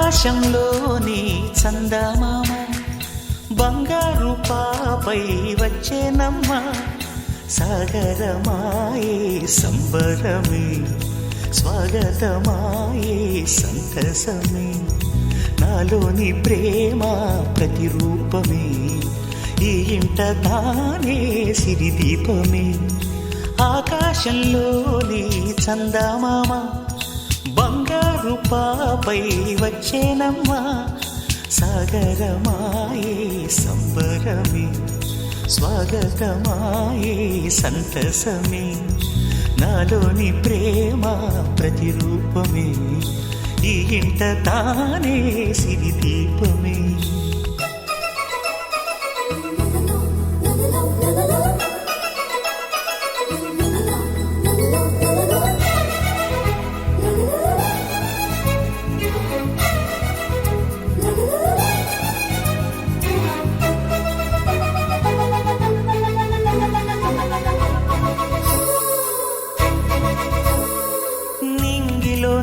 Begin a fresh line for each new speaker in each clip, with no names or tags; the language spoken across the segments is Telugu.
ఆకాశంలోని చందమామ బంగారు పాపై వచ్చేనమ్మ సాగరమాయే సంబరమే స్వాగతమాయే సంతసమే నాలోని ప్రేమ ప్రతిరూపమే ఈ ఇంట తానే సిరిదీపమే ఆకాశంలోని చందమామ బంగారు పాపై వచ్చేనమ్మా సాగరమాయే సంబరమే స్వాగతమాయే సంతసమే నాలోని ప్రేమ ప్రతిరూపమే ఈ ఇంట తానే సిరిదీపమే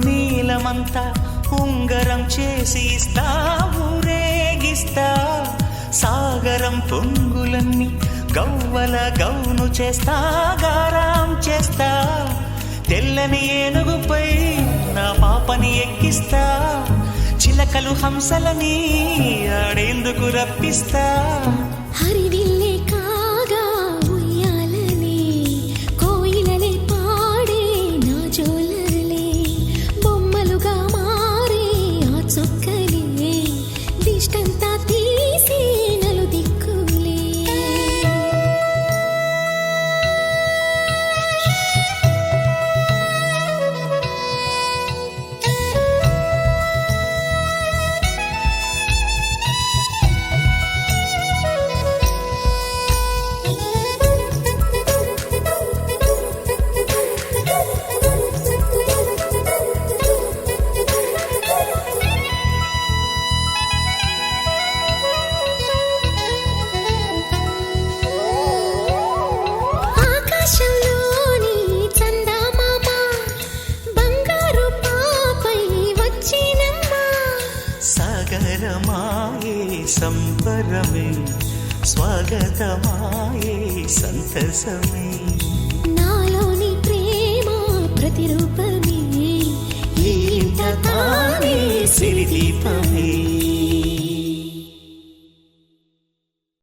నీలమంతా ఉంగరం చేసి ఇస్తా ఊరేగిస్తా సాగరం పొంగులన్నీ గవ్వల గౌను చేస్తా గారాం చేస్తా తెల్లని ఏనుగుపై నా పాపని ఎక్కిస్తా చిలకలు హంసలని ఆడేందుకు రప్పిస్తా
హరివిల్లే కాగా ఉయ్యాలనే కోయిలలే పాడే నా జోలలే బొమ్మలుగా మారే ఆ చొక్కలే దిష్టంతా తీసి నలు దిక్కులే
సాగరమాయే సంబరమే స్వాగతమాయే సంతసమే